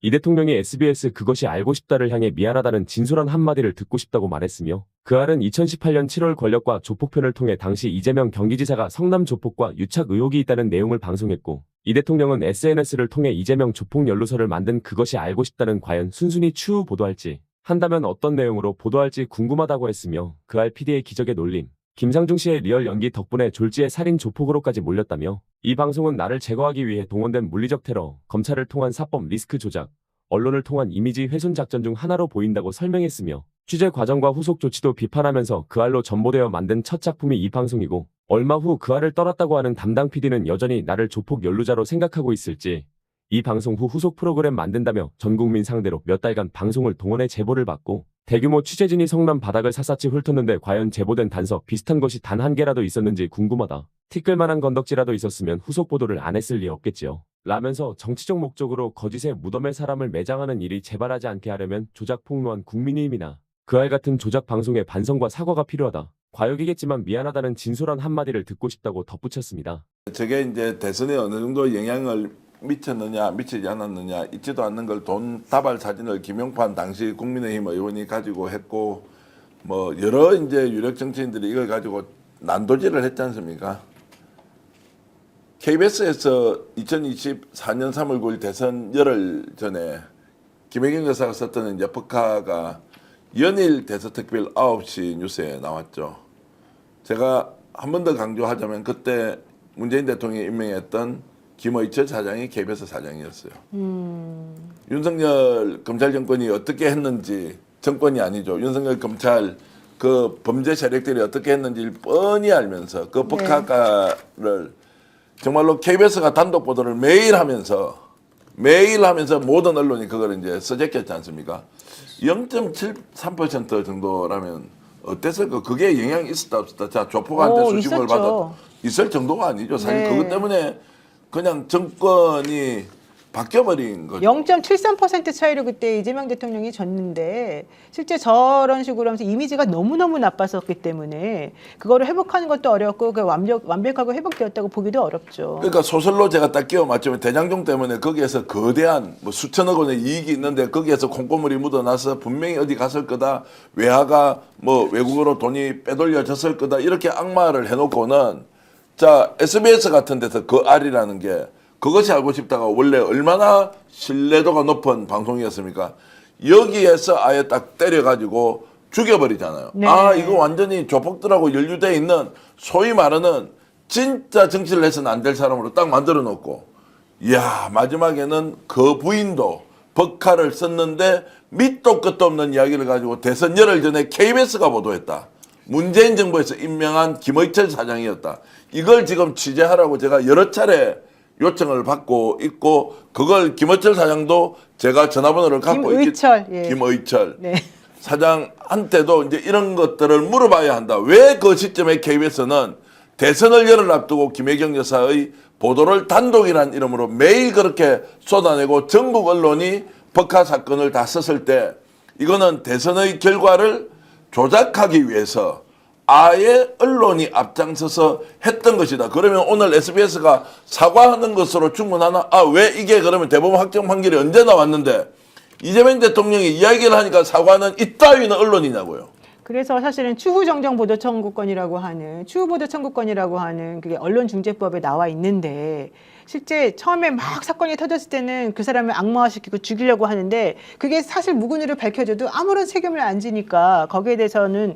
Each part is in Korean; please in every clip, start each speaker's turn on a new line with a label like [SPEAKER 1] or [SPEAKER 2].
[SPEAKER 1] 이 대통령이 SBS 그것이 알고 싶다를 향해 미안하다는 진솔한 한마디를 듣고 싶다고 말했으며 그 알은 2018년 7월 권력과 조폭편을 통해 당시 이재명 경기지사가 성남 조폭과 유착 의혹이 있다는 내용을 방송했고 이 대통령은 SNS를 통해 이재명 조폭 연루서를 만든 그것이 알고 싶다는 과연 순순히 추후 보도할지 한다면 어떤 내용으로 보도할지 궁금하다고 했으며 그 알 PD의 기적의 놀림 김상중 씨의 리얼 연기 덕분에 졸지에 살인 조폭으로까지 몰렸다며 이 방송은 나를 제거하기 위해 동원된 물리적 테러, 검찰을 통한 사법 리스크 조작, 언론을 통한 이미지 훼손 작전 중 하나로 보인다고 설명했으며 취재 과정과 후속 조치도 비판하면서 그 알로 전보되어 만든 첫 작품이 이 방송이고 얼마 후 그 알을 떠났다고 하는 담당 PD는 여전히 나를 조폭 연루자로 생각하고 있을지 이 방송 후 후속 프로그램 만든다며 전 국민 상대로 몇 달간 방송을 동원해 제보를 받고 대규모 취재진이 성남 바닥을 샅샅이 훑었는데 과연 제보된 단서 비슷한 것이 단 한 개라도 있었는지 궁금하다. 티끌만한 건덕지라도 있었으면 후속 보도를 안 했을 리 없겠지요. 라면서 정치적 목적으로 거짓의 무덤에 사람을 매장하는 일이 재발하지 않게 하려면 조작 폭로한 국민의힘이나 그 알 같은 조작 방송의 반성과 사과가 필요하다. 과욕이겠지만 미안하다는 진솔한 한마디를 듣고 싶다고 덧붙였습니다.
[SPEAKER 2] 저게 이제 대선에 어느 정도 영향을 미쳤느냐 미치지 않았느냐 있지도 않는 걸 돈 다발 사진을 김용판 당시 국민의힘 의원이 가지고 했고 뭐 여러 이제 유력 정치인들이 이걸 가지고 난도질을 했지 않습니까? KBS에서 2024년 3월 9일 대선 열흘 전에 김혜경 여사가 썼던 이제 법카가 연일 대서특별 9시 뉴스에 나왔죠. 제가 한 번 더 강조하자면 그때 문재인 대통령이 임명했던 김의철 사장이 KBS 사장이었어요. 윤석열 검찰 정권이 어떻게 했는지 정권이 아니죠. 윤석열 검찰 그 범죄 세력들이 어떻게 했는지를 뻔히 알면서 그 법카가를 정말로 KBS가 단독 보도를 매일 하면서 모든 언론이 그걸 이제 써제꼈지 않습니까? 0.73% 정도라면 어땠을까? 그게 영향이 있었다 없었다. 자, 조폭한테 수십을 받았다. 있을 정도가 아니죠. 사실
[SPEAKER 3] 네.
[SPEAKER 2] 그것 때문에 그냥 정권이 바뀌어버린 거죠.
[SPEAKER 3] 0.73% 차이로 그때 이재명 대통령이 졌는데 실제 저런 식으로 하면서 이미지가 너무너무 나빴었기 때문에 그거를 회복하는 것도 어렵고 그 완벽하고 회복되었다고 보기도 어렵죠.
[SPEAKER 2] 그러니까 소설로 제가 딱 끼워 맞추면 대장동 때문에 거기에서 거대한 뭐 수천억 원의 이익이 있는데 거기에서 콩고물이 묻어나서 분명히 어디 갔을 거다. 외화가 뭐 외국으로 돈이 빼돌려졌을 거다. 이렇게 악마를 해놓고는 자 SBS 같은 데서 그 알이라는 게 그것이 알고 싶다가 원래 얼마나 신뢰도가 높은 방송이었습니까? 여기에서 아예 딱 때려가지고 죽여버리잖아요.
[SPEAKER 3] 네.
[SPEAKER 2] 아 이거 완전히 조폭들하고 연루되어 있는 소위 말하는 진짜 정치를 해서는 안 될 사람으로 딱 만들어 놓고 이야 마지막에는 그 부인도 법카를 썼는데 밑도 끝도 없는 이야기를 가지고 대선 열흘 전에 KBS가 보도했다. 문재인 정부에서 임명한 김의철 사장이었다. 이걸 지금 취재하라고 제가 여러 차례 요청을 받고 있고 그걸 김의철 사장도 제가 전화번호를 갖고
[SPEAKER 3] 김의철, 예.
[SPEAKER 2] 김의철
[SPEAKER 3] 네.
[SPEAKER 2] 사장한테도 이제 이런 것들을 물어봐야 한다. 왜 그 시점에 KBS는 대선을 열흘 앞두고 김혜경 여사의 보도를 단독이라는 이름으로 매일 그렇게 쏟아내고 전국 언론이 법카 사건을 다 썼을 때 이거는 대선의 결과를 조작하기 위해서 아예 언론이 앞장서서 했던 것이다. 그러면 오늘 SBS가 사과하는 것으로 충분하나? 아, 왜 이게 그러면 대법원 확정 판결이 언제 나왔는데 이재명 대통령이 이야기를 하니까 사과는 이따위는 언론이냐고요.
[SPEAKER 3] 그래서 사실은 추후정정보도 청구권이라고 하는 그게 언론중재법에 나와 있는데 실제 처음에 막 사건이 터졌을 때는 그 사람을 악마화시키고 죽이려고 하는데 그게 사실 무근으로 밝혀져도 아무런 책임을 안 지니까 거기에 대해서는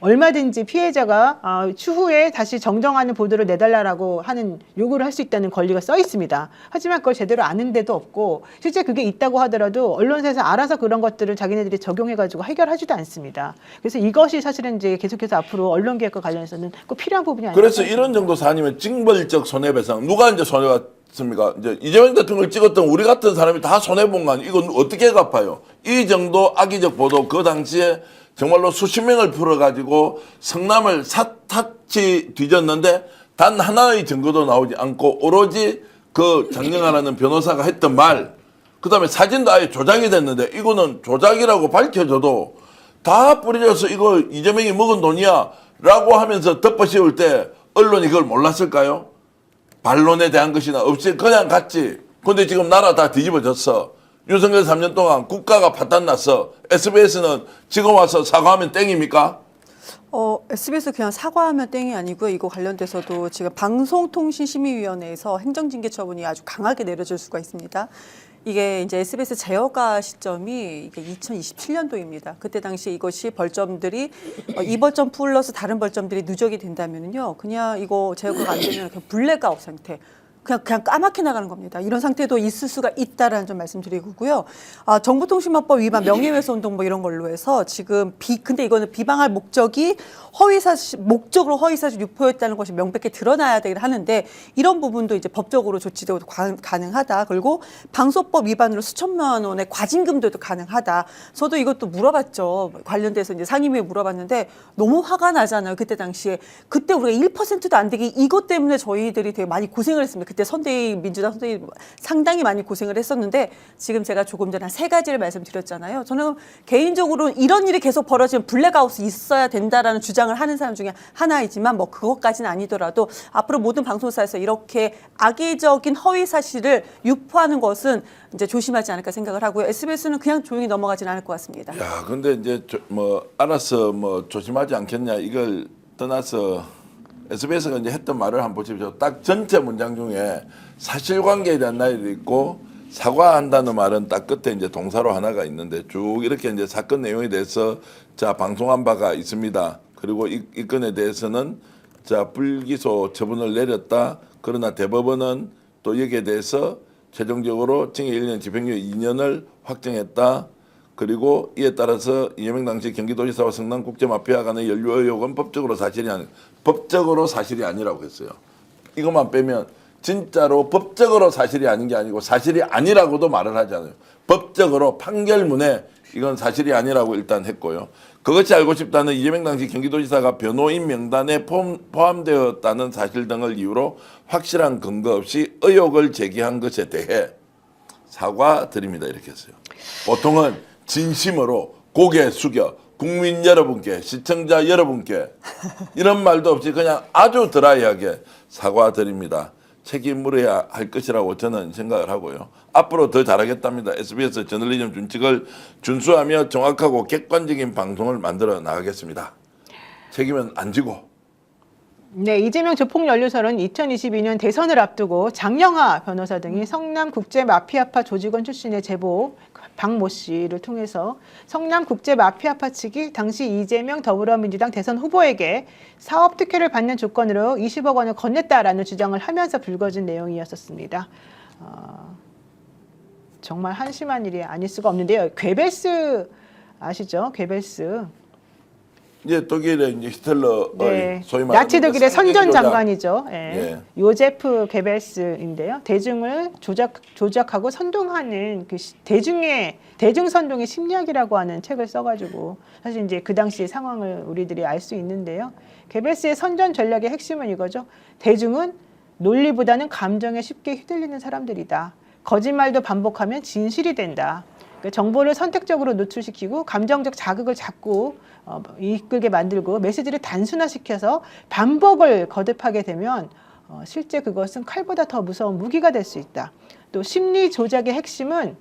[SPEAKER 3] 얼마든지 피해자가 추후에 다시 정정하는 보도를 내달라고 하는 요구를 할 수 있다는 권리가 써 있습니다. 하지만 그걸 제대로 아는 데도 없고 실제 그게 있다고 하더라도 언론사에서 알아서 그런 것들을 자기네들이 적용해가지고 해결하지도 않습니다. 그래서 이것이 사실은 이제 계속해서 앞으로 언론개혁과 관련해서는 꼭 필요한 부분이 아닐까.
[SPEAKER 2] 그래서 이런 정도 사안이면 징벌적 손해배상 누가 이제 손해봤습니까? 이제 이재명 대통령을 찍었던 우리 같은 사람이 다 손해본 거 아니에요? 이건 어떻게 갚아요? 이 정도 악의적 보도 그 당시에 정말로 수십 명을 풀어가지고 성남을 샅샅이 뒤졌는데 단 하나의 증거도 나오지 않고 오로지 그 장영하라는 변호사가 했던 말, 그 다음에 사진도 아예 조작이 됐는데 이거는 조작이라고 밝혀져도 다 뿌려져서 이거 이재명이 먹은 돈이야 라고 하면서 덮어씌울 때 언론이 그걸 몰랐을까요? 반론에 대한 것이나 없이 그냥 갔지. 근데 지금 나라 다 뒤집어졌어. 윤석열 3년 동안 국가가 파탄났어. SBS는 지금 와서 사과하면 땡입니까?
[SPEAKER 4] SBS 그냥 사과하면 땡이 아니고요. 이거 관련돼서도 지금 방송통신심의위원회에서 행정징계 처분이 아주 강하게 내려질 수가 있습니다. 이게 이제 SBS 제어가 시점이 이게 2027년도입니다. 그때 당시 이것이 벌점들이 이 벌점 플러스 다른 벌점들이 누적이 된다면요, 그냥 이거 제어가 안 되면 그냥 블랙아웃 상태. 그냥 까맣게 나가는 겁니다. 이런 상태도 있을 수가 있다라는 점 말씀드리고요. 정보통신망법 위반, 명예훼손 뭐 이런 걸로 해서 지금 근데 이거는 비방할 목적이 목적으로 허위사실 유포했다는 것이 명백히 드러나야 되긴 하는데 이런 부분도 이제 법적으로 조치도 가능하다. 그리고 방송법 위반으로 수천만 원의 과징금도 가능하다. 저도 이것도 물어봤죠. 관련돼서 이제 상임위에 물어봤는데 너무 화가 나잖아요. 그때 당시에. 그때 우리가 1%도 안 되게 이것 때문에 저희들이 되게 많이 고생을 했습니다. 그때 민주당 선대위 상당히 많이 고생을 했었는데 지금 제가 조금 전에 한 3가지를 말씀드렸잖아요. 저는 개인적으로 이런 일이 계속 벌어지면 블랙아웃이 있어야 된다라는 주장을 하는 사람 중에 하나이지만 뭐 그것까지는 아니더라도 앞으로 모든 방송사에서 이렇게 악의적인 허위 사실을 유포하는 것은 이제 조심하지 않을까 생각을 하고요. SBS는 그냥 조용히 넘어가지는 않을 것 같습니다.
[SPEAKER 2] 야, 근데 이제 알아서 조심하지 않겠냐 이걸 떠나서 SBS가 이제 했던 말을 한번 보십시오. 딱 전체 문장 중에 사실관계에 대한 나열이 있고 사과한다는 말은 딱 끝에 이제 동사로 하나가 있는데 쭉 이렇게 이제 사건 내용에 대해서 자 방송한 바가 있습니다. 그리고 이 건에 대해서는 자 불기소 처분을 내렸다. 그러나 대법원은 또 여기에 대해서 최종적으로 징역 1년 집행유예 2년을 확정했다. 그리고 이에 따라서 이재명 당시 경기도지사와 성남국제마피아 간의 연루 의혹은 법적으로 사실이 아니라고 했어요. 이것만 빼면 진짜로 법적으로 사실이 아닌 게 아니고 사실이 아니라고도 말을 하잖아요. 법적으로 판결문에 이건 사실이 아니라고 일단 했고요. 그것이 알고 싶다는 이재명 당시 경기도지사가 변호인 명단에 포함되었다는 사실 등을 이유로 확실한 근거 없이 의혹을 제기한 것에 대해 사과드립니다. 이렇게 했어요. 보통은 진심으로 고개 숙여 국민 여러분께 시청자 여러분께 이런 말도 없이 그냥 아주 드라이하게 사과드립니다. 책임 물어야 할 것이라고 저는 생각을 하고요. 앞으로 더 잘하겠답니다. SBS 저널리즘 준칙을 준수하며 정확하고 객관적인 방송을 만들어 나가겠습니다. 책임은 안 지고.
[SPEAKER 3] 네, 이재명 조폭연루설은 2022년 대선을 앞두고 장영하 변호사 등이 성남국제마피아파 조직원 출신의 제보 박모 씨를 통해서 성남국제마피아파 측이 당시 이재명 더불어민주당 대선 후보에게 사업 특혜를 받는 조건으로 20억 원을 건넸다라는 주장을 하면서 불거진 내용이었었습니다. 정말 한심한 일이 아닐 수가 없는데요. 괴벨스 아시죠? 괴벨스.
[SPEAKER 2] 이제 독일의 이제 히틀러의
[SPEAKER 3] 네.
[SPEAKER 2] 소위 말하는
[SPEAKER 3] 나치 독일의 선전
[SPEAKER 2] 상징
[SPEAKER 3] 장관이죠. 예.
[SPEAKER 2] 예.
[SPEAKER 3] 요제프 게벨스인데요. 대중을 조작하고 선동하는 그 대중 선동의 심리학이라고 하는 책을 써가지고 사실 이제 그 당시의 상황을 우리들이 알 수 있는데요. 게벨스의 선전 전략의 핵심은 이거죠. 대중은 논리보다는 감정에 쉽게 휘둘리는 사람들이다. 거짓말도 반복하면 진실이 된다. 정보를 선택적으로 노출시키고 감정적 자극을 자꾸 이끌게 만들고 메시지를 단순화시켜서 반복을 거듭하게 되면 실제 그것은 칼보다 더 무서운 무기가 될 수 있다. 또 심리 조작의 핵심은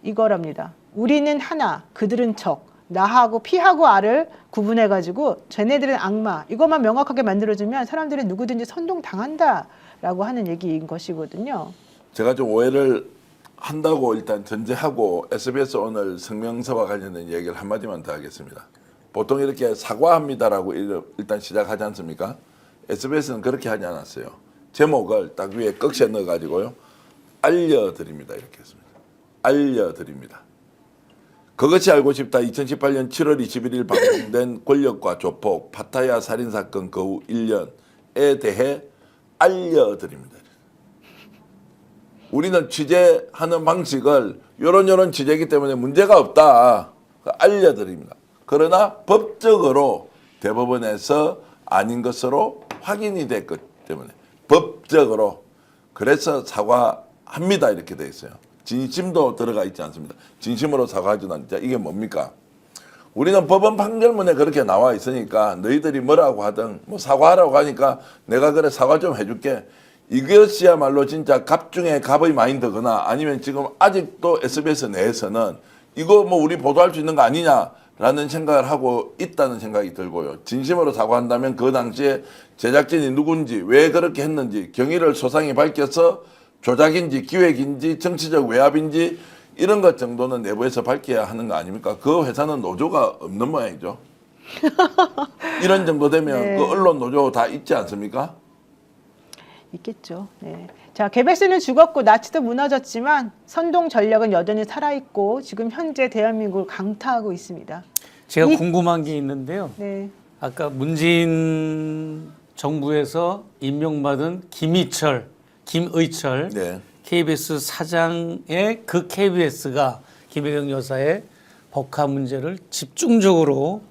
[SPEAKER 3] 이거랍니다. 우리는 하나, 그들은 적. 나하고 피하고 아를 구분해가지고 쟤네들은 악마. 이것만 명확하게 만들어주면 사람들이 누구든지 선동당한다라고 하는 얘기인 것이거든요.
[SPEAKER 2] 제가 좀 오해를 한다고 일단 전제하고 SBS 오늘 성명서와 관련된 얘기를 한마디만 더 하겠습니다. 보통 이렇게 사과합니다라고 일단 시작하지 않습니까? SBS는 그렇게 하지 않았어요. 제목을 딱 위에 꺽쇠 넣어가지고요. 알려드립니다. 이렇게 했습니다. 알려드립니다. 그것이 알고 싶다. 2018년 7월 21일 방송된 권력과 조폭, 파타야 살인사건 그 후 1년에 대해 알려드립니다. 우리는 취재하는 방식을 요런 취재이기 때문에 문제가 없다. 알려드립니다. 그러나 법적으로 대법원에서 아닌 것으로 확인이 됐기 때문에 법적으로 그래서 사과합니다. 이렇게 돼 있어요. 진심도 들어가 있지 않습니다. 진심으로 사과하지 않자. 이게 뭡니까? 우리는 법원 판결문에 그렇게 나와 있으니까 너희들이 뭐라고 하든 뭐 사과하라고 하니까 내가 그래 사과 좀 해줄게. 이것이야말로 진짜 갑 중에 갑의 마인드거나 아니면 지금 아직도 SBS 내에서는 이거 뭐 우리 보도할 수 있는 거 아니냐라는 생각을 하고 있다는 생각이 들고요. 진심으로 사과한다면 그 당시에 제작진이 누군지 왜 그렇게 했는지 경위를 소상히 밝혀서 조작인지 기획인지 정치적 외압인지 이런 것 정도는 내부에서 밝혀야 하는 거 아닙니까? 그 회사는 노조가 없는 모양이죠. 이런 정도 되면
[SPEAKER 3] 네.
[SPEAKER 2] 그 언론 노조 다 있지 않습니까?
[SPEAKER 3] 있겠죠. 네. 자, 개베스는 죽었고 나치도 무너졌지만 선동 전력은 여전히 살아있고 지금 현재 대한민국을 강타하고 있습니다.
[SPEAKER 5] 제가
[SPEAKER 3] 이-
[SPEAKER 5] 궁금한 게 있는데요.
[SPEAKER 3] 네.
[SPEAKER 5] 아까 문재인 정부에서 임명받은 김의철
[SPEAKER 2] 네.
[SPEAKER 5] KBS 사장의 그 KBS가 김혜경 여사의 법화 문제를 집중적으로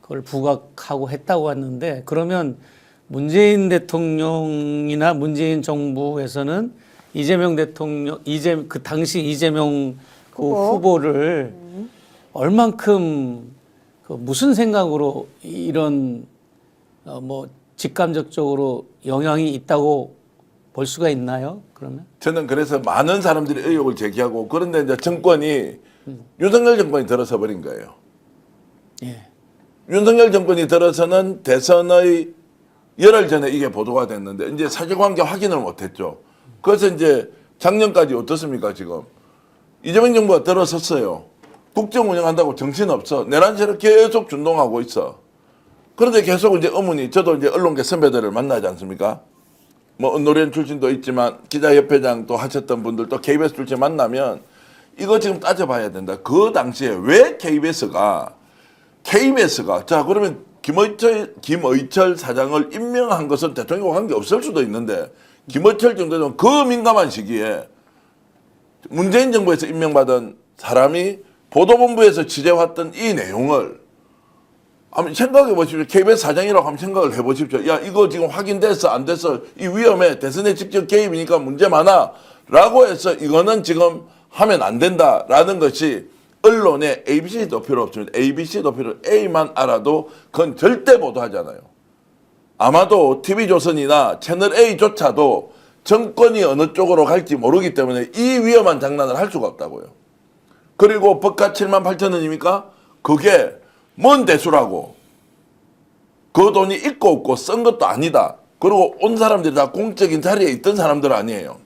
[SPEAKER 5] 그걸 부각하고 했다고 했는데, 그러면 문재인 대통령이나 문재인 정부에서는 이재명 대통령, 그 당시 이재명 그 후보를 얼만큼 그 무슨 생각으로 이런 뭐 직감적으로 영향이 있다고 볼 수가 있나요? 그러면?
[SPEAKER 2] 저는 그래서 많은 사람들이 의혹을 제기하고 그런데 이제 정권이 윤석열 정권이 들어서 버린 거예요.
[SPEAKER 5] 예.
[SPEAKER 2] 윤석열 정권이 들어서는 대선의 열흘 전에 이게 보도가 됐는데 이제 사실관계 확인을 못했죠. 그래서 이제 작년까지 어떻습니까 지금 이재명 정부가 들어섰어요. 국정 운영한다고 정신없어. 내란세를 계속 준동하고 있어. 그런데 계속 이제 의문이 저도 이제 언론계 선배들을 만나지 않습니까? 뭐 언노련 출신도 있지만 기자협회장 또 하셨던 분들 또 KBS 출신 만나면 이거 지금 따져봐야 된다. 그 당시에 왜 KBS가 자 그러면 김의철 사장을 임명한 것은 대통령과 관계 없을 수도 있는데 김의철 정도는 그 민감한 시기에 문재인 정부에서 임명받은 사람이 보도본부에서 취재해왔던 이 내용을 한번 생각해 보십시오. KBS 사장이라고 한번 생각을 해 보십시오. 야, 이거 지금 확인됐어, 안 됐어? 이 위험해. 대선에 직접 개입이니까 문제 많아. 라고 해서 이거는 지금 하면 안 된다라는 것이 언론에 ABC도 필요 없습니다. ABC도 필요 A만 알아도 그건 절대 보도하잖아요. 아마도 TV조선이나 채널A조차도 정권이 어느 쪽으로 갈지 모르기 때문에 이 위험한 장난을 할 수가 없다고요. 그리고 법가 7만 8천 원입니까? 그게 뭔 대수라고. 그 돈이 있고 없고 쓴 것도 아니다. 그리고 온 사람들이 다 공적인 자리에 있던 사람들 아니에요.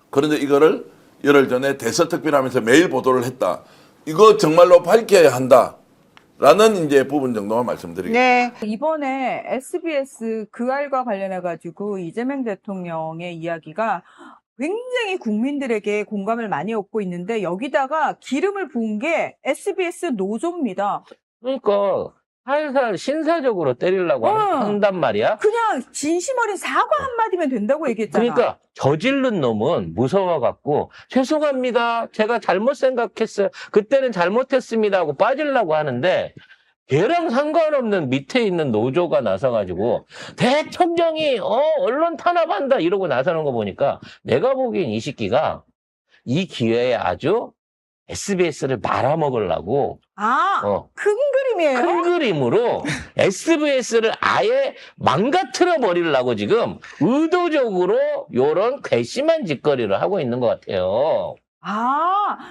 [SPEAKER 2] 그런데 이거를 열흘 전에 대서특필하면서 매일 보도를 했다. 이거 정말로 밝혀야 한다. 라는 이제 부분 정도만 말씀드리겠습니다.
[SPEAKER 3] 네.
[SPEAKER 6] 이번에 SBS 그알과 관련해가지고 이재명 대통령의 이야기가 굉장히 국민들에게 공감을 많이 얻고 있는데 여기다가 기름을 부은 게 SBS 노조입니다.
[SPEAKER 7] 그러니까 살살 신사적으로 때리려고 한단 말이야.
[SPEAKER 6] 그냥 진심 어린 사과 한마디면 된다고 얘기했잖아.
[SPEAKER 7] 그러니까 저지른 놈은 무서워갖고 죄송합니다. 제가 잘못 생각했어요. 그때는 잘못했습니다 하고 빠지려고 하는데 걔랑 상관없는 밑에 있는 노조가 나서가지고 대통령이 언론 탄압한다 이러고 나서는 거 보니까 내가 보기엔 이 새끼가 이 기회에 아주 SBS를 말아먹으려고
[SPEAKER 6] 큰 그림이에요?
[SPEAKER 7] 큰 그림으로 SBS를 아예 망가뜨려 버리려고 지금 의도적으로 요런 괘씸한 짓거리를 하고 있는 것 같아요.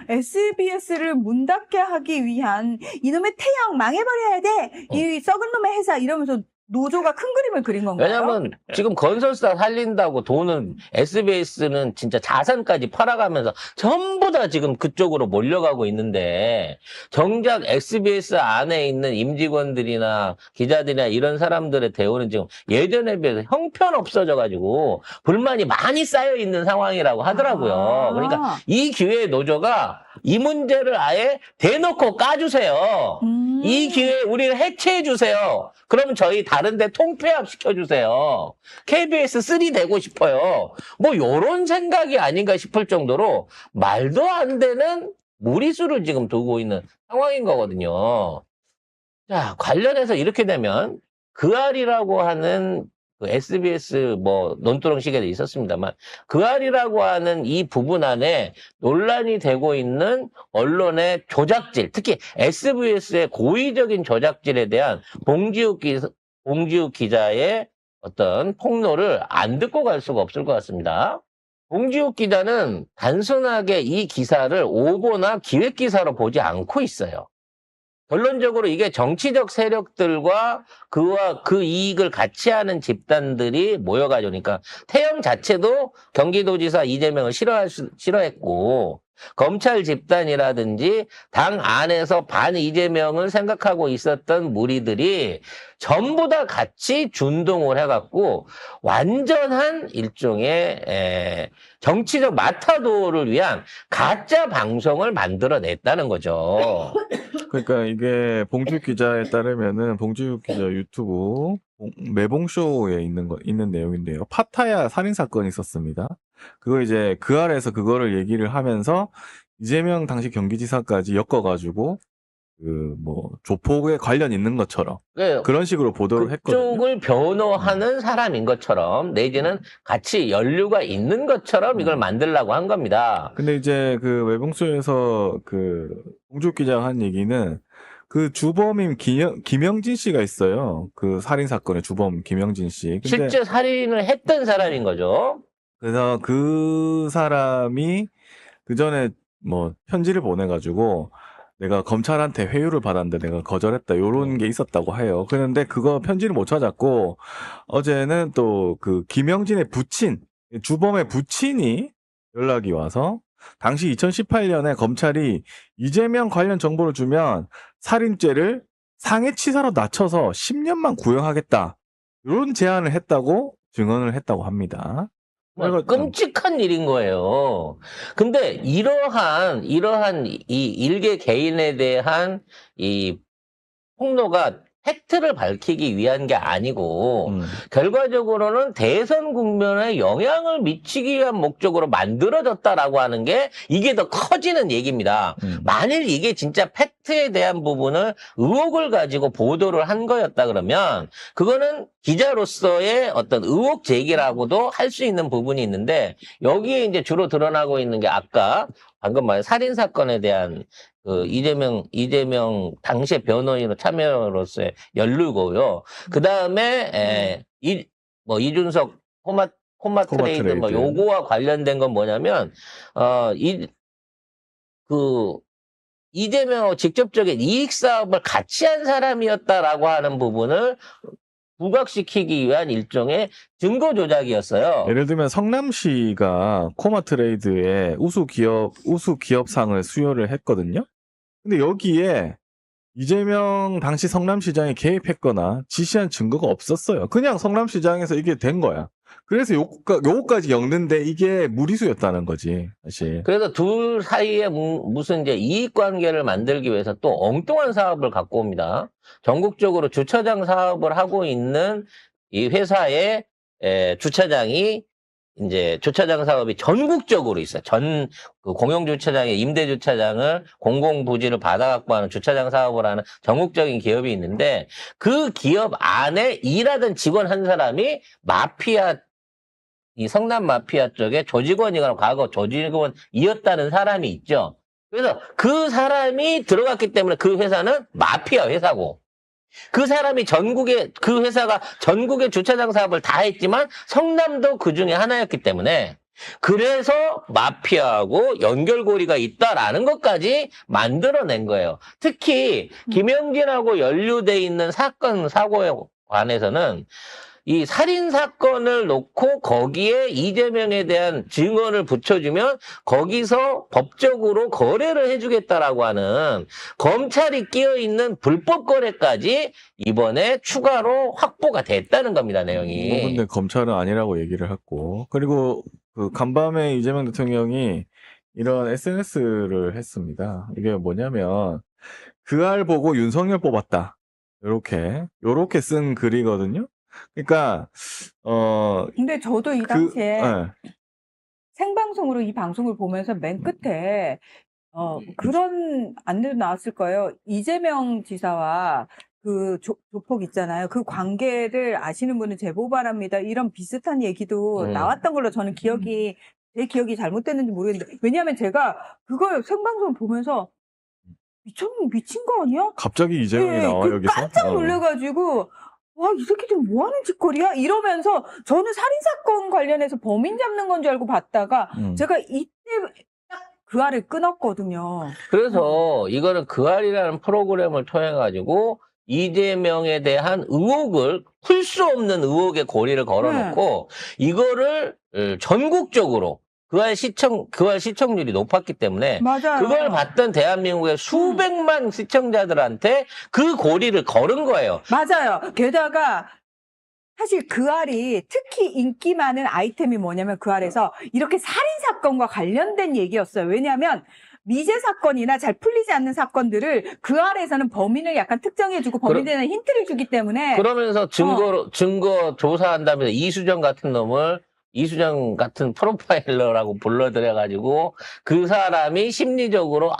[SPEAKER 6] SBS를 문 닫게 하기 위한 이놈의 태양 망해버려야 돼. 이 썩은 놈의 회사 이러면서 노조가 큰 그림을 그린 건가요?
[SPEAKER 7] 왜냐면 지금 건설사 살린다고 돈은 SBS는 진짜 자산까지 팔아가면서 전부 다 지금 그쪽으로 몰려가고 있는데 정작 SBS 안에 있는 임직원들이나 기자들이나 이런 사람들의 대우는 지금 예전에 비해서 형편없어져가지고 불만이 많이 쌓여있는 상황이라고 하더라고요. 그러니까 이 기회에 노조가 이 문제를 아예 대놓고 까주세요. 이 기회에 우리를 해체해주세요. 그러면 저희 다른 데 통폐합 시켜주세요. KBS 3 되고 싶어요. 뭐 요런 생각이 아닌가 싶을 정도로 말도 안 되는 무리수를 지금 두고 있는 상황인 거거든요. 자, 관련해서 이렇게 되면 그알이라고 하는 그 SBS 뭐 논두렁 시계도 있었습니다만 그알이라고 하는 이 부분 안에 논란이 되고 있는 언론의 조작질, 특히 SBS의 고의적인 조작질에 대한 봉지욱 기자의 어떤 폭로를 안 듣고 갈 수가 없을 것 같습니다. 봉지욱 기자는 단순하게 이 기사를 오보나 기획 기사로 보지 않고 있어요. 결론적으로 이게 정치적 세력들과 그와 그 이익을 같이 하는 집단들이 모여가지고, 그러니까 태영 자체도 경기도지사 이재명을 싫어했고, 검찰 집단이라든지 당 안에서 반 이재명을 생각하고 있었던 무리들이 전부 다 같이 준동을 해갖고 완전한 일종의 정치적 마타도를 위한 가짜 방송을 만들어냈다는 거죠.
[SPEAKER 8] 그러니까 이게 봉지욱 기자에 따르면은 봉지욱 기자 유튜브 매봉쇼에 있는 내용인데요. 파타야 살인 사건이 있었습니다. 그거 이제 그 아래에서 그거를 얘기를 하면서 이재명 당시 경기지사까지 엮어가지고 그 뭐 조폭에 관련 있는 것처럼 그런 식으로 보도를 했거든요.
[SPEAKER 7] 그쪽을 변호하는 사람인 것처럼 내지는 같이 연루가 있는 것처럼 이걸 만들려고 한 겁니다.
[SPEAKER 8] 근데 이제 그 매봉쇼에서 그 봉지욱 기자가 한 얘기는 그 주범인 김영진 씨가 있어요. 그 살인 사건의 주범 김영진 씨. 근데
[SPEAKER 7] 실제 살인을 했던 사람인 거죠.
[SPEAKER 8] 그래서 그 사람이 그 전에 뭐 편지를 보내가지고 내가 검찰한테 회유를 받았는데 내가 거절했다 요런 게 있었다고 해요. 그런데 그거 편지를 못 찾았고 어제는 또 그 김영진의 부친, 주범의 부친이 연락이 와서 당시 2018년에 검찰이 이재명 관련 정보를 주면 살인죄를 상해치사로 낮춰서 10년만 구형하겠다 이런 제안을 했다고 증언을 했다고 합니다.
[SPEAKER 7] 끔찍한 일인 거예요. 근데 이러한 이 일개 개인에 대한 이 폭로가 팩트를 밝히기 위한 게 아니고 결과적으로는 대선 국면에 영향을 미치기 위한 목적으로 만들어졌다라고 하는 게 이게 더 커지는 얘기입니다. 만일 이게 진짜 팩트에 대한 부분을 의혹을 가지고 보도를 한 거였다 그러면 그거는 기자로서의 어떤 의혹 제기라고도 할 수 있는 부분이 있는데 여기에 이제 주로 드러나고 있는 게 아까 방금 말한 살인 사건에 대한 그 이재명 당시의 변호인으로 참여로서의 연루고요. 그 다음에 이준석 코마 트레이드 뭐 요거와 관련된 건 뭐냐면 이재명하고 직접적인 이익 사업을 같이 한 사람이었다라고 하는 부분을 부각시키기 위한 일종의 증거 조작이었어요.
[SPEAKER 8] 예를 들면 성남시가 코마트레이드에 우수 기업상을 수여를 했거든요. 근데 여기에 이재명 당시 성남시장이 개입했거나 지시한 증거가 없었어요. 그냥 성남시장에서 이게 된 거야. 그래서 요거까지 엮는데 이게 무리수였다는 거지, 사실.
[SPEAKER 7] 그래서 둘 사이에 무슨 이제 이익 관계를 만들기 위해서 또 엉뚱한 사업을 갖고 옵니다. 전국적으로 주차장 사업을 하고 있는 이 회사의 주차장이 이제 주차장 사업이 전국적으로 있어요. 그 공영 주차장의 임대 주차장을 공공 부지를 받아 갖고 하는 주차장 사업을 하는 전국적인 기업이 있는데 그 기업 안에 일하던 직원 한 사람이 이 성남 마피아 쪽에 조직원이거나 과거 조직원이었다는 사람이 있죠. 그래서 그 사람이 들어갔기 때문에 그 회사는 마피아 회사고 그 사람이 그 회사가 전국의 주차장 사업을 다 했지만 성남도 그 중에 하나였기 때문에 그래서 마피아하고 연결고리가 있다라는 것까지 만들어낸 거예요. 특히 김영진하고 연루돼 있는 사고에 관해서는 이 살인 사건을 놓고 거기에 이재명에 대한 증언을 붙여주면 거기서 법적으로 거래를 해주겠다라고 하는 검찰이 끼어있는 불법 거래까지 이번에 추가로 확보가 됐다는 겁니다, 내용이.
[SPEAKER 8] 근데 검찰은 아니라고 얘기를 했고, 그리고 그 간밤에 이재명 대통령이 이런 SNS를 했습니다. 이게 뭐냐면 그 알 보고 윤석열 뽑았다. 요렇게 쓴 글이거든요. 그러니까
[SPEAKER 6] 근데 저도 이 당시에
[SPEAKER 8] 네.
[SPEAKER 6] 생방송으로 이 방송을 보면서 맨 끝에 그런 안내도 나왔을 거예요. 이재명 지사와 그 조폭 있잖아요. 그 관계를 아시는 분은 제보 바랍니다. 이런 비슷한 얘기도 나왔던 걸로 저는 제 기억이 잘못됐는지 모르겠는데 왜냐하면 제가 그걸 생방송 보면서 미친 거 아니야?
[SPEAKER 8] 갑자기 이재명이 나와 여기서
[SPEAKER 6] 깜짝 놀래가지고 와, 이 새끼들 뭐 하는 짓거리야? 이러면서 저는 살인사건 관련해서 범인 잡는 건 줄 알고 봤다가 제가 이때 딱 그 알을 끊었거든요.
[SPEAKER 7] 그래서 이거는 그알이라는 프로그램을 통해 가지고 이재명에 대한 의혹을 풀 수 없는 의혹의 고리를 걸어놓고 이거를 전국적으로 그알 시청률이 높았기 때문에
[SPEAKER 6] 맞아요.
[SPEAKER 7] 그걸 봤던 대한민국의 수백만 시청자들한테 그 고리를 걸은 거예요.
[SPEAKER 6] 맞아요. 게다가 사실 그 알이 특히 인기 많은 아이템이 뭐냐면 그 알에서 이렇게 살인사건과 관련된 얘기였어요. 왜냐하면 미제 사건이나 잘 풀리지 않는 사건들을 그 알에서는 범인을 약간 특정해주고 범인에 대한 힌트를 주기 때문에
[SPEAKER 7] 그러면서 증거 조사한다면서 이수정 같은 프로파일러라고 불러들여가지고 그 사람이 심리적으로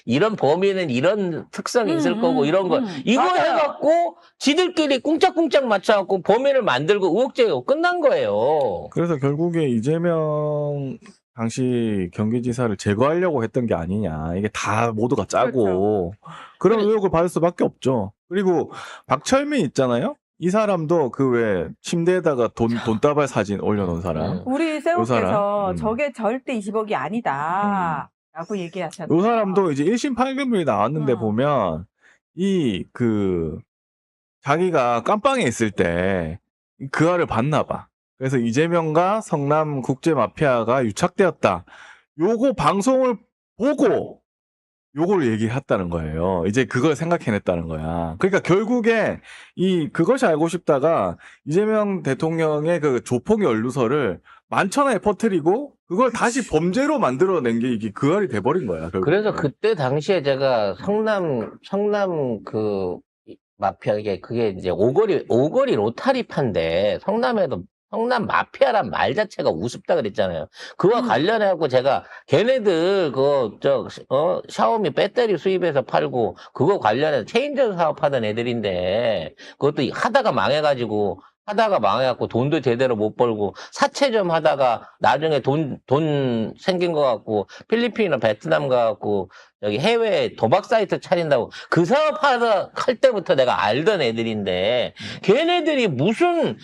[SPEAKER 7] 이런 범인은 이런 특성이 있을 거고 이런 거 이거
[SPEAKER 6] 맞아요.
[SPEAKER 7] 해갖고 지들끼리 꿍짝꿍짝 맞춰갖고 범인을 만들고 의혹 제기가 끝난 거예요.
[SPEAKER 8] 그래서 결국에 이재명 당시 경기지사를 제거하려고 했던 게 아니냐. 이게 다 모두가 짜고 그런 의혹을 받을 수밖에 없죠. 그리고 박철민 있잖아요. 이 사람도 그 왜 침대에다가 돈다발 사진 올려놓은 사람.
[SPEAKER 6] 우리
[SPEAKER 8] 요
[SPEAKER 6] 세우께서
[SPEAKER 8] 사람.
[SPEAKER 6] 저게 절대 20억이 아니다 라고 얘기하셨죠.
[SPEAKER 8] 이 사람도 이제 1심 판결문이 나왔는데
[SPEAKER 6] 어.
[SPEAKER 8] 보면 자기가 깜빵에 있을 때 그 알을 봤나 봐. 그래서 이재명과 성남 국제 마피아가 유착되었다. 요거 방송을 보고 요걸 얘기했다는 거예요. 이제 그걸 생각해냈다는 거야. 그러니까 결국에 그것이 알고 싶다가 이재명 대통령의 그 조폭 연루설을 만천하에 퍼뜨리고 그걸 다시 범죄로 만들어낸 게 이게 그 알이 돼버린 거야. 결국에.
[SPEAKER 7] 그래서 그때 당시에 제가 성남 그 마피아에게 그게 이제 오거리 로타리파인데 성남 마피아란 말 자체가 우습다 그랬잖아요. 그와 관련해갖고 제가 걔네들 샤오미 배터리 수입해서 팔고 그거 관련해서 체인저 사업하던 애들인데 그것도 하다가 망해갖고 돈도 제대로 못 벌고 사채점 하다가 나중에 돈 생긴 거 같고 필리핀이나 베트남 가갖고 여기 해외 도박 사이트 차린다고 그 사업 할 때부터 내가 알던 애들인데 걔네들이 무슨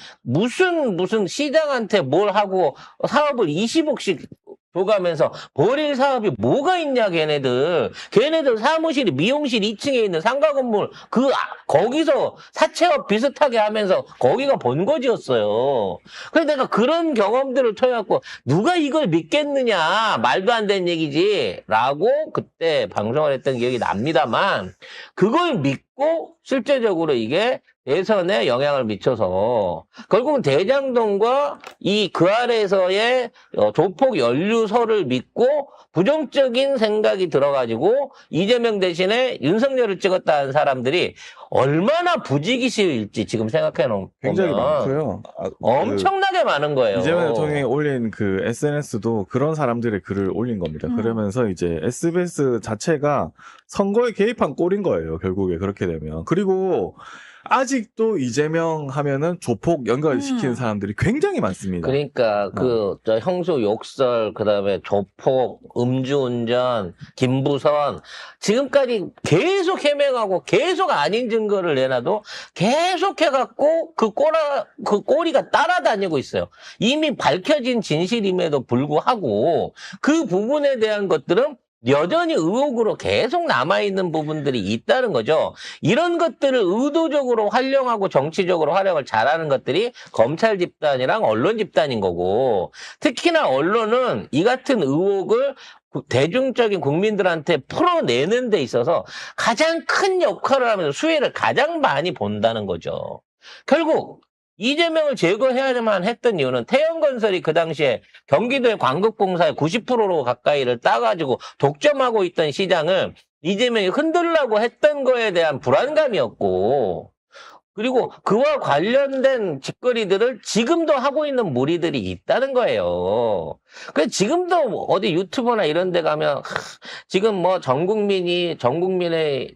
[SPEAKER 7] 시장한테 뭘 하고 사업을 20억씩 줘가면서 벌일 사업이 뭐가 있냐 걔네들 사무실이 미용실 2층에 있는 상가 건물 거기서 사채업 비슷하게 하면서 거기가 번거지였어요. 그래서 내가 그런 경험들을 통해갖고 누가 이걸 믿겠느냐 말도 안 되는 얘기지 라고 그때 방송을 했던 기억이 납니다만 그걸 믿고 실제적으로 이게 대선에 영향을 미쳐서 결국은 대장동과 그 아래에서의 조폭 연루설을 믿고 부정적인 생각이 들어가지고 이재명 대신에 윤석열을 찍었다는 사람들이 얼마나 부지기수일지 지금 생각해보면
[SPEAKER 8] 굉장히 많고요.
[SPEAKER 7] 엄청나게 많은 거예요.
[SPEAKER 8] 이재명 대통령이 올린 그 SNS도 그런 사람들의 글을 올린 겁니다. 그러면서 이제 SBS 자체가 선거에 개입한 꼴인 거예요. 결국에 그렇게 되면. 그리고 아직도 이재명 하면은 조폭 연결시키는 사람들이 굉장히 많습니다.
[SPEAKER 7] 그러니까 형수 욕설, 그다음에 조폭, 음주운전, 김부선 지금까지 계속 해명하고 계속 아닌 증거를 내놔도 계속 해갖고 그 꼬리가 따라다니고 있어요. 이미 밝혀진 진실임에도 불구하고 그 부분에 대한 것들은 여전히 의혹으로 계속 남아있는 부분들이 있다는 거죠. 이런 것들을 의도적으로 활용하고 정치적으로 활용을 잘하는 것들이 검찰 집단이랑 언론 집단인 거고, 특히나 언론은 이 같은 의혹을 대중적인 국민들한테 풀어내는 데 있어서 가장 큰 역할을 하면서 수혜를 가장 많이 본다는 거죠. 결국 이재명을 제거해야만 했던 이유는 태영건설이 그 당시에 경기도의 광극봉사의 90%로 가까이를 따가지고 독점하고 있던 시장을 이재명이 흔들려고 했던 거에 대한 불안감이었고, 그리고 그와 관련된 짓거리들을 지금도 하고 있는 무리들이 있다는 거예요. 그래서 지금도 어디 유튜브나 이런 데 가면 지금 뭐 전 국민의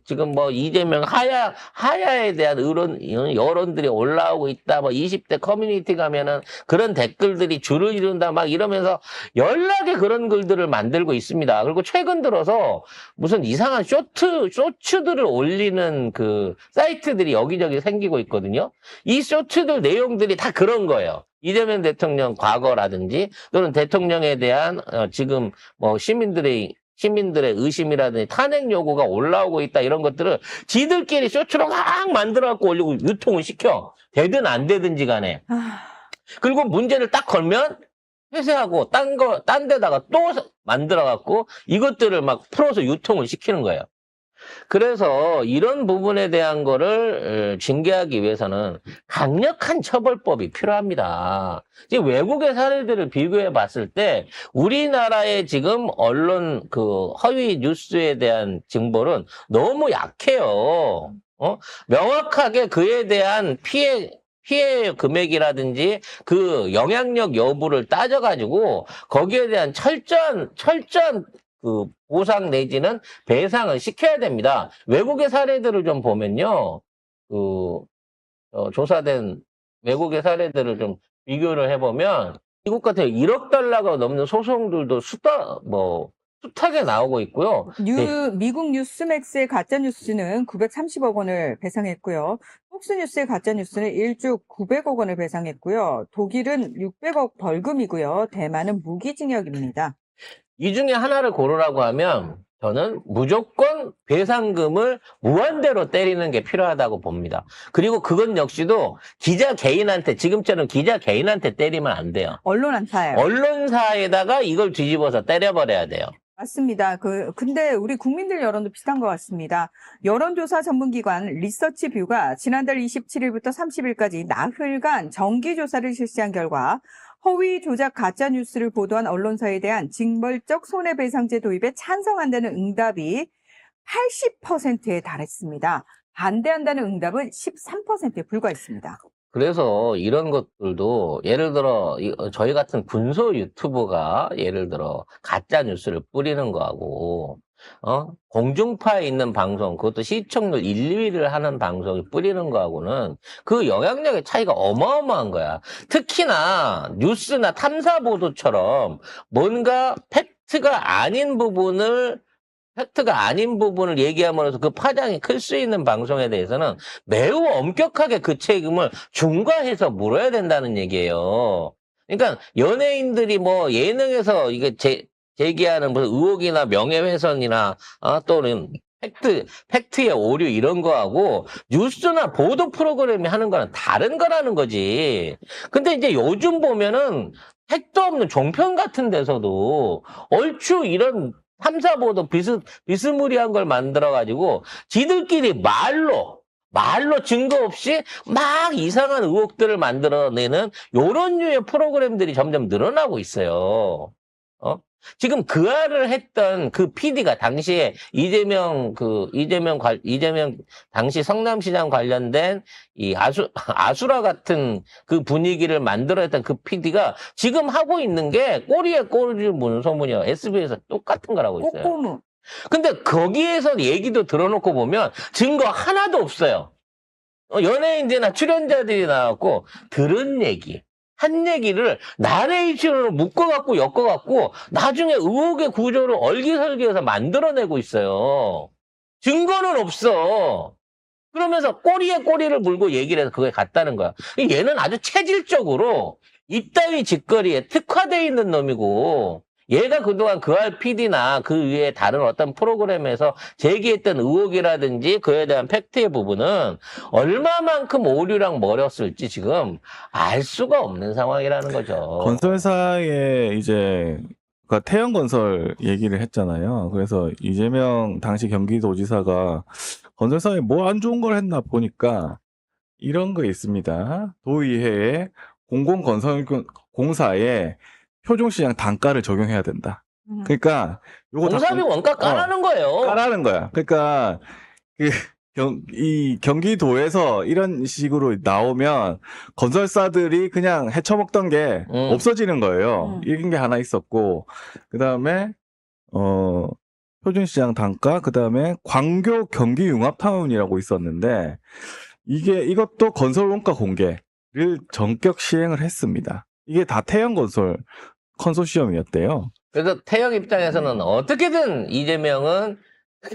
[SPEAKER 7] 지금 뭐 이재명 하야에 대한 여론들이 올라오고 있다. 뭐 20대 커뮤니티 가면은 그런 댓글들이 줄을 이룬다 막 이러면서 연락에 그런 글들을 만들고 있습니다. 그리고 최근 들어서 무슨 이상한 쇼츠들을 올리는 그 사이트들이 여기저기 생기고 시키고 있거든요. 이 쇼츠들 내용들이 다 그런 거예요. 이재명 대통령 과거라든지 또는 대통령에 대한 지금 뭐 시민들의 의심이라든지 탄핵 요구가 올라오고 있다 이런 것들을 지들끼리 쇼츠로 막 만들어갖고 올리고 유통을 시켜. 되든 안 되든지 간에. 그리고 문제를 딱 걸면 폐쇄하고 딴 데다가 또 만들어갖고 이것들을 막 풀어서 유통을 시키는 거예요. 그래서 이런 부분에 대한 거를 징계하기 위해서는 강력한 처벌법이 필요합니다. 지금 외국의 사례들을 비교해 봤을 때 우리나라의 지금 언론 그 허위 뉴스에 대한 징벌은 너무 약해요. 명확하게 그에 대한 피해 금액이라든지 그 영향력 여부를 따져가지고 거기에 대한 철저한 그 보상 내지는 배상을 시켜야 됩니다. 외국의 사례들을 좀 보면요, 조사된 외국의 사례들을 좀 비교를 해보면 미국 같은 1억 달러가 넘는 소송들도 숱하게 나오고 있고요.
[SPEAKER 6] 미국 뉴스맥스의 가짜뉴스는 930억 원을 배상했고요. 폭스뉴스의 가짜뉴스는 1조 900억 원을 배상했고요. 독일은 600억 벌금이고요. 대만은 무기징역입니다.
[SPEAKER 7] 이 중에 하나를 고르라고 하면 저는 무조건 배상금을 무한대로 때리는 게 필요하다고 봅니다. 그리고 그건 역시도 기자 개인한테, 지금처럼 기자 개인한테 때리면 안 돼요.
[SPEAKER 6] 언론사예요.
[SPEAKER 7] 언론사에다가 이걸 뒤집어서 때려버려야 돼요.
[SPEAKER 6] 맞습니다. 근데 우리 국민들 여론도 비슷한 것 같습니다. 여론조사 전문기관 리서치뷰가 지난달 27일부터 30일까지 나흘간 정기조사를 실시한 결과 허위 조작 가짜뉴스를 보도한 언론사에 대한 징벌적 손해배상제 도입에 찬성한다는 응답이 80%에 달했습니다. 반대한다는 응답은 13%에 불과했습니다.
[SPEAKER 7] 그래서 이런 것들도 예를 들어 저희 같은 군소 유튜버가 예를 들어 가짜 뉴스를 뿌리는 거하고 공중파에 있는 방송, 그것도 시청률 1, 2위를 하는 방송이 뿌리는 거하고는 그 영향력의 차이가 어마어마한 거야. 특히나 뉴스나 탐사 보도처럼 뭔가 팩트가 아닌 부분을 얘기함으로써 그 파장이 클 수 있는 방송에 대해서는 매우 엄격하게 그 책임을 중과해서 물어야 된다는 얘기예요. 그러니까 연예인들이 뭐 예능에서 이게 제기하는 무슨 의혹이나 명예훼손이나 또는 팩트의 오류 이런 거하고 뉴스나 보도 프로그램이 하는 거는 다른 거라는 거지. 근데 이제 요즘 보면은 택도 없는 종편 같은 데서도 얼추 이런 탐사보도 비스무리한 걸 만들어가지고 지들끼리 말로 증거 없이 막 이상한 의혹들을 만들어내는 요런 류의 프로그램들이 점점 늘어나고 있어요. 지금 그알을 했던 그 PD가 당시에 이재명 당시 성남시장 관련된 이 아수라 같은 그 분위기를 만들어냈던 그 PD가 지금 하고 있는 게 꼬리에 꼬리를 무는 소문이요. SBS에서 똑같은 거라고 있어요.
[SPEAKER 6] 꼬꼬무.
[SPEAKER 7] 근데 거기에서 얘기도 들어놓고 보면 증거 하나도 없어요. 연예인들이나 출연자들이 나왔고 들은 얘기. 한 얘기를 나레이션으로 묶어갖고 엮어갖고 나중에 의혹의 구조를 얼기설기해서 만들어내고 있어요. 증거는 없어. 그러면서 꼬리에 꼬리를 물고 얘기를 해서 그게 같다는 거야. 얘는 아주 체질적으로 이따위 짓거리에 특화되어 있는 놈이고 얘가 그동안 그알 PD나 그 위에 다른 어떤 프로그램에서 제기했던 의혹이라든지 그에 대한 팩트의 부분은 얼마만큼 오류랑 멀었을지 지금 알 수가 없는 상황이라는 거죠.
[SPEAKER 8] 건설사에 이제 그러니까 태영건설 얘기를 했잖아요. 그래서 이재명 당시 경기도지사가 건설사에 뭐 안 좋은 걸 했나 보니까 이런 거 있습니다. 도의회에 공공건설공사에 표준시장 단가를 적용해야 된다. 그러니까 요거
[SPEAKER 7] 공사비 원가 까라는 거예요.
[SPEAKER 8] 까라는 거야. 그러니까 이 경기도에서 이런 식으로 나오면 건설사들이 그냥 헤쳐먹던 게 없어지는 거예요. 이런 게 하나 있었고, 그 다음에 표준시장 단가, 그 다음에 광교 경기융합타운이라고 있었는데 이것도 건설 원가 공개를 전격 시행을 했습니다. 이게 다 태영건설 컨소시엄이었대요.
[SPEAKER 7] 그래서 태영 입장에서는 어떻게든 이재명은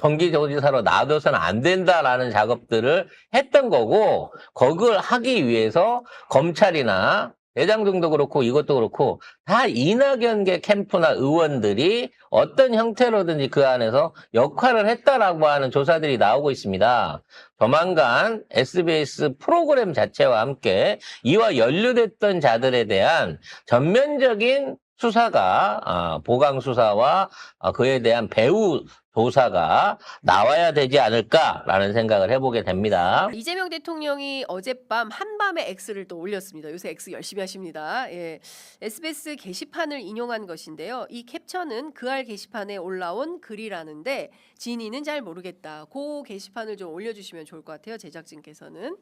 [SPEAKER 7] 경기도지사로 놔둬서는 안 된다라는 작업들을 했던 거고, 그걸 하기 위해서 검찰이나 대장동도 그렇고 이것도 그렇고 다 이낙연계 캠프나 의원들이 어떤 형태로든지 그 안에서 역할을 했다라고 하는 조사들이 나오고 있습니다. 조만간 SBS 프로그램 자체와 함께 이와 연루됐던 자들에 대한 전면적인 수사가 보강 수사와 그에 대한 배후 조사가 나와야 되지 않을까라는 생각을 해보게 됩니다.
[SPEAKER 9] 이재명 대통령이 어젯밤 한밤에 X를 또 올렸습니다. 요새 X 열심히 하십니다. 예. SBS 게시판을 인용한 것인데요. 이 캡처는 그알 게시판에 올라온 글이라는데 진위는 잘 모르겠다. 그 게시판을 좀 올려주시면 좋을 것 같아요. 제작진께서는.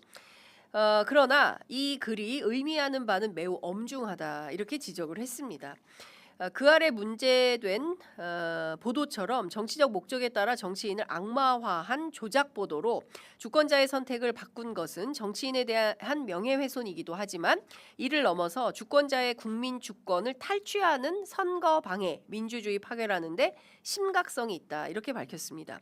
[SPEAKER 9] 그러나 이 글이 의미하는 바는 매우 엄중하다. 이렇게 지적을 했습니다. 그 아래 문제된 보도처럼 정치적 목적에 따라 정치인을 악마화한 조작 보도로 주권자의 선택을 바꾼 것은 정치인에 대한 명예훼손이기도 하지만 이를 넘어서 주권자의 국민 주권을 탈취하는 선거 방해, 민주주의 파괴라는데 심각성이 있다. 이렇게 밝혔습니다.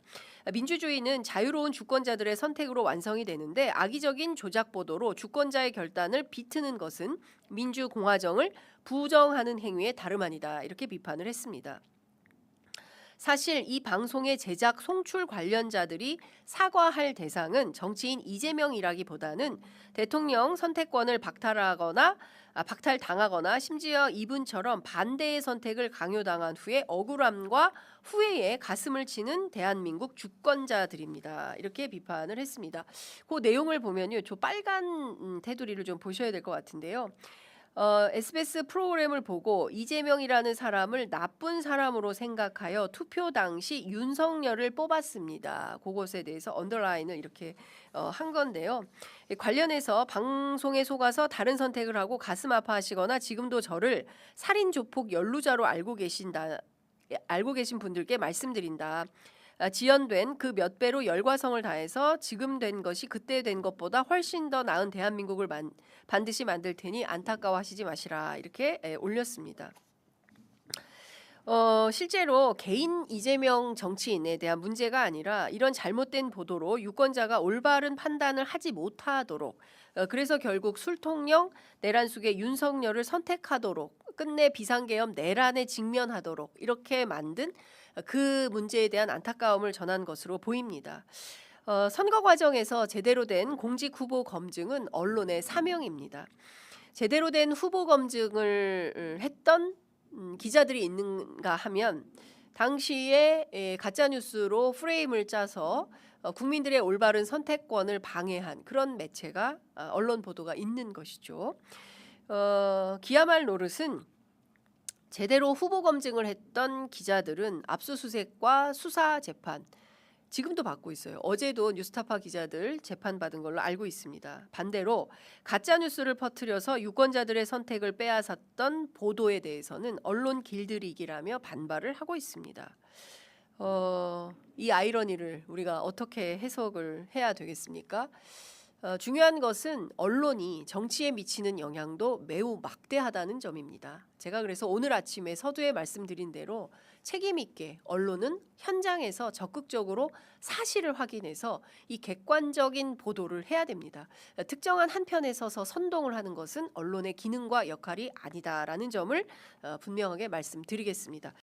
[SPEAKER 9] 민주주의는 자유로운 주권자들의 선택으로 완성이 되는데 악의적인 조작 보도로 주권자의 결단을 비트는 것은 민주공화정을 부정하는 행위에 다름 아니다. 이렇게 비판을 했습니다. 사실 이 방송의 제작 송출 관련자들이 사과할 대상은 정치인 이재명이라기보다는 대통령 선택권을 박탈당하거나 심지어 이분처럼 반대의 선택을 강요당한 후에 억울함과 후회에 가슴을 치는 대한민국 주권자들입니다. 이렇게 비판을 했습니다. 그 내용을 보면요, 저 빨간 테두리를 좀 보셔야 될 것 같은데요. SBS 프로그램을 보고 이재명이라는 사람을 나쁜 사람으로 생각하여 투표 당시 윤석열을 뽑았습니다. 그것에 대해서 언더라인을 이렇게 한 건데요. 관련해서 방송에 속아서 다른 선택을 하고 가슴 아파하시거나 지금도 저를 살인 조폭 연루자로 알고 계신 분들께 말씀드린다. 지연된 그 몇 배로 열과성을 다해서 지금 된 것이 그때 된 것보다 훨씬 더 나은 대한민국을 반드시 만들 테니 안타까워하시지 마시라. 이렇게 올렸습니다. 실제로 개인 이재명 정치인에 대한 문제가 아니라 이런 잘못된 보도로 유권자가 올바른 판단을 하지 못하도록 그래서 결국 술통령 내란 속의 윤석열을 선택하도록 끝내 비상계엄 내란에 직면하도록 이렇게 만든 그 문제에 대한 안타까움을 전한 것으로 보입니다. 선거 과정에서 제대로 된 공직 후보 검증은 언론의 사명입니다. 제대로 된 후보 검증을 했던 기자들이 있는가 하면 당시에 가짜뉴스로 프레임을 짜서 국민들의 올바른 선택권을 방해한 그런 매체가 언론 보도가 있는 것이죠. 기야말 노릇은 제대로 후보 검증을 했던 기자들은 압수수색과 수사 재판 지금도 받고 있어요. 어제도 뉴스타파 기자들 재판받은 걸로 알고 있습니다. 반대로 가짜뉴스를 퍼뜨려서 유권자들의 선택을 빼앗았던 보도에 대해서는 언론 길들이기라며 반발을 하고 있습니다. 이 아이러니를 우리가 어떻게 해석을 해야 되겠습니까? 중요한 것은 언론이 정치에 미치는 영향도 매우 막대하다는 점입니다. 제가 그래서 오늘 아침에 서두에 말씀드린 대로 책임 있게 언론은 현장에서 적극적으로 사실을 확인해서 이 객관적인 보도를 해야 됩니다. 특정한 한 편에 서서 선동을 하는 것은 언론의 기능과 역할이 아니다라는 점을 분명하게 말씀드리겠습니다.